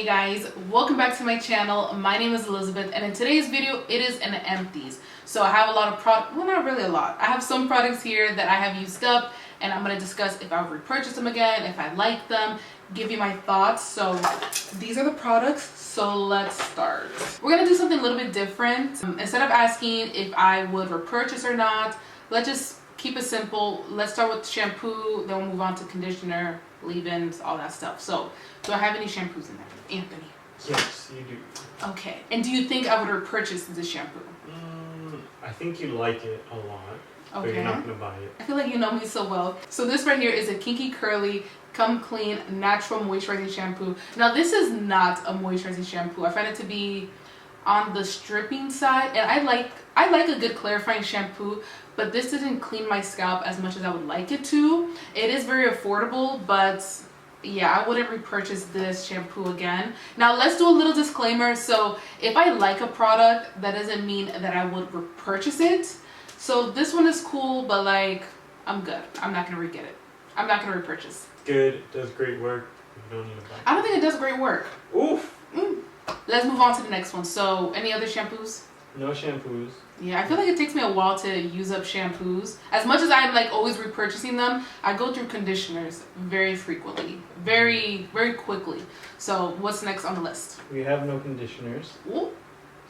Hey guys, welcome back to my channel. My name is Elizabeth, and in today's video it is an empties. So I have a lot of product, well, not really a lot. I have some products here that I have used up, and I'm going to discuss if I'll repurchase them again, if I like them, give you my thoughts. So these are the products, so let's start. We're going to do something a little bit different. Instead of asking if I would repurchase or not, let's just keep it simple. Let's start with shampoo, then we'll move on to conditioner, leave-ins, all that stuff. So do I have any shampoos in there, Anthony? Yes, you do. Okay. And do you think I would repurchase this shampoo? I think you like it a lot, but Okay. you're not going to buy it. I feel like you know me so well. So this right here is a Kinky Curly Come Clean Natural Moisturizing Shampoo. Now this is not a moisturizing shampoo. I find it to be on the stripping side, and I like a good clarifying shampoo, but this didn't clean my scalp as much as I would like it to. It is very affordable, but yeah, I wouldn't repurchase this shampoo again. Now let's do a little disclaimer. So if I like a product, that doesn't mean that I would repurchase it. So this one is cool, but like, I'm good. I'm not gonna re-get it. I'm not gonna repurchase. Good, does great work. You don't need to buy it. I don't think it does great work. Oof! Let's move on to the next one. So any other shampoos? No shampoos. Yeah, I feel like it takes me a while to use up shampoos. As much as I'm like always repurchasing them, I go through conditioners very frequently, very quickly. So what's next on the list? We have no conditioners, Ooh.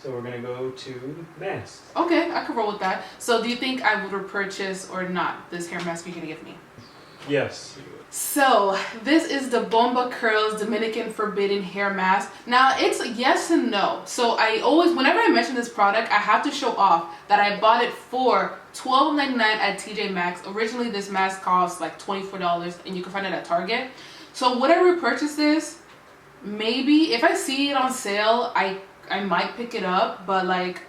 so we're going to go to masks. Okay, I could roll with that. So do you think I would repurchase or not this hair mask you're gonna give me? Yes, you would. So this is the Bomba Curls Dominican Forbidden Hair Mask. Now it's yes and no. So I always, whenever I mention this product, I have to show off that I bought it for $12.99 at TJ Maxx. Originally this mask cost like $24, and you can find it at Target. So would I repurchase this? Maybe. If I see it on sale, I might pick it up, but like,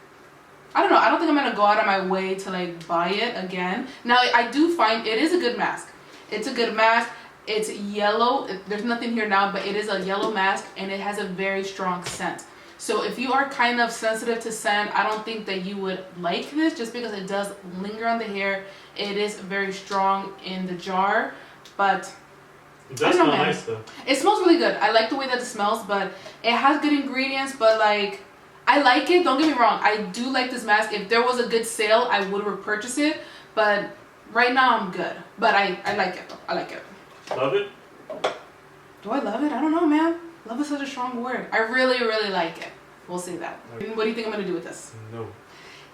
I don't know. I don't think I'm gonna go out of my way to like buy it again. Now I do find it is a good mask. It's a good mask. It's yellow. There's nothing here now, but it is a yellow mask, and it has a very strong scent. So if you are kind of sensitive to scent, I don't think that you would like this, just because it does linger on the hair. It is very strong in the jar, but It does smell nice though. it smells really good. I like the way that it smells, but it has good ingredients, but like, I like it. Don't get me wrong. I do like this mask. If there was a good sale, I would repurchase it, but right now I'm good. But I like it though. I like it. Love it? Do I love it? I don't know, man. Love is such a strong word. I really like it. We'll say that. Okay. What do you think I'm going to do with this? No.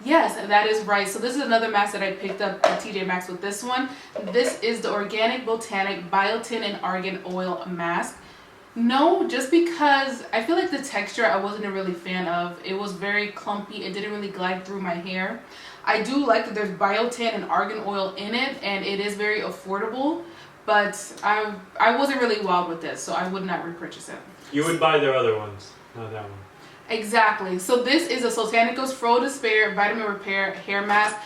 Yes, that is right. So this is another mask that I picked up at TJ Maxx with this one. This is the Organic Botanic Biotin and Argan Oil Mask. No, just because I feel like the texture I wasn't a really fan of. It was very clumpy. It didn't really glide through my hair. I do like that there's biotin and argan oil in it, and it is very affordable, but I wasn't really wild with this, so I would not repurchase it. You would buy their other ones, not that one. Exactly. So this is a Soultanicals Fro Despair Vitamin Repair Hair Mask,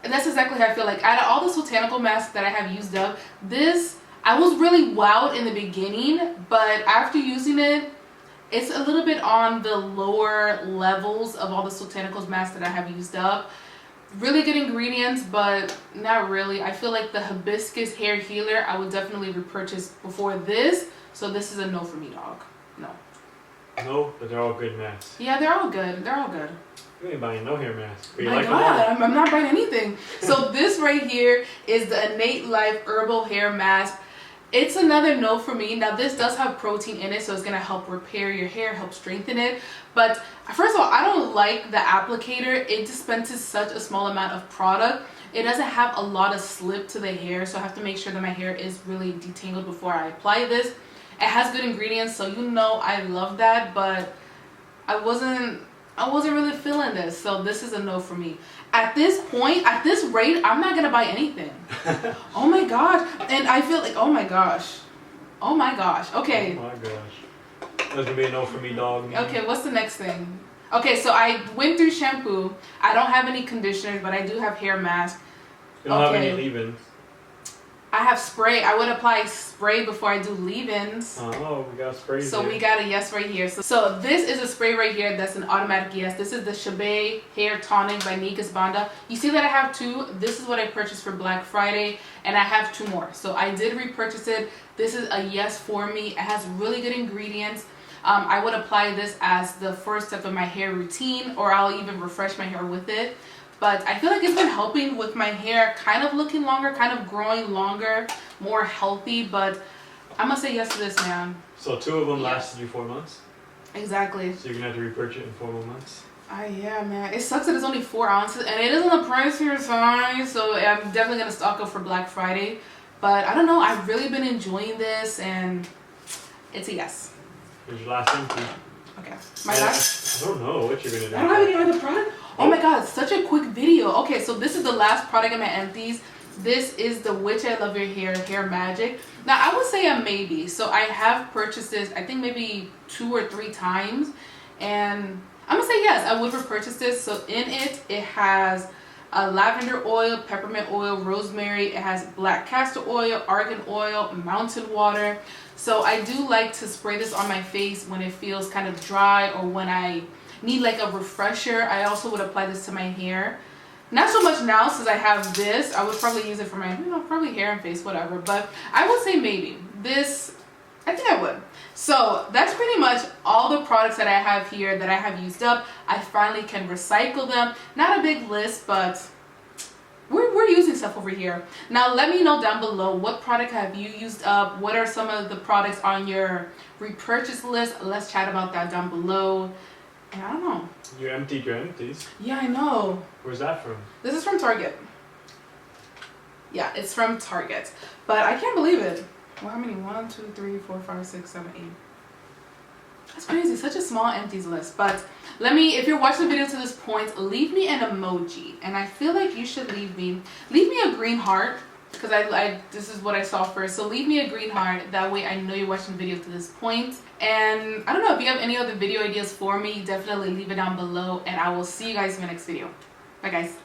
and that's exactly how I feel like. Out of all the Soultanical masks that I have used up, this, I was really wowed in the beginning, but after using it, it's a little bit on the lower levels of all the Soultanicals masks that I have used up. Really good ingredients, but not really. I feel like the hibiscus hair healer I would definitely repurchase before this, so this is a no for me, dog. No. No, but they're all good masks. Yeah, they're all good. They're all good. You ain't buying no hair masks. But you My like God, them all. I'm not buying anything. So this right here is the Innate Life Herbal Hair Mask. It's another no for me. Now this does have protein in it, so it's going to help repair your hair, help strengthen it. But first of all, I don't like the applicator. It dispenses such a small amount of product. It doesn't have a lot of slip to the hair, so I have to make sure that my hair is really detangled before I apply this. It has good ingredients, so you know I love that, but I wasn't really feeling this, so this is a no for me. At this point, at this rate, I'm not gonna buy anything. Oh my gosh. And I feel like, oh my gosh. Oh my gosh. Okay. Oh my gosh. That's gonna be a no for me, dog. Okay, what's the next thing? Okay, so I went through shampoo. I don't have any conditioners, but I do have hair mask. You don't have any leave-ins. I have spray. I would apply spray before I do leave-ins. Oh, we got sprays. So we got a yes right here. So this is a spray right here that's an automatic yes. This is the Chebe Hair Tonic by Neges Banda. You see that I have two. This is what I purchased for Black Friday, and I have two more. So I did repurchase it. This is a yes for me. It has really good ingredients. I would apply this as the first step of my hair routine, or I'll even refresh my hair with it. But I feel like it's been helping with my hair kind of looking longer, kind of growing longer, more healthy. But I'm gonna say yes to this, man. So 2 of them lasted you 4 months? Exactly. So you're gonna have to repurchase it in 4 more months? Yeah, man. It sucks that it's only 4 ounces and it isn't a pricier size, so I'm definitely gonna stock up for Black Friday. But I don't know, I've really been enjoying this and it's a yes. Here's your last empty. Okay. My last? I don't know what you're gonna do. I don't have any other product. Oh my god, such a quick video. Okay, so this is the last product in my empties. This is the Which I Love Your Hair Magic. Now I would say a maybe. So I have purchased this I think maybe 2 or 3 times, and I'm gonna say yes, I would repurchase this. So in it, it has lavender oil, peppermint oil, rosemary. It has black castor oil, argan oil, mountain water. So I do like to spray this on my face when it feels kind of dry or when I need like a refresher. I also would apply this to my hair. Not so much now since I have this. I would probably use it for my, probably hair and face, whatever. But I would say maybe. This, I think I would. So that's pretty much all the products that I have here that I have used up. I finally can recycle them. Not a big list, but we're using stuff over here. Now let me know down below, what product have you used up? What are some of the products on your repurchase list? Let's chat about that down below. And I don't know. You emptied your empties? Yeah, I know. Where's that from? This is from Target. Yeah, it's from Target. But I can't believe it. Well, how many? 1, 2, 3, 4, 5, 6, 7, 8. That's crazy. Such a small empties list. But if you're watching the video to this point, leave me an emoji. And I feel like you should leave me a green heart. Because this is what I saw first. So leave me a green heart. That way I know you're watching the video to this point. And I don't know, if you have any other video ideas for me, definitely leave it down below. And I will see you guys in the next video. Bye guys.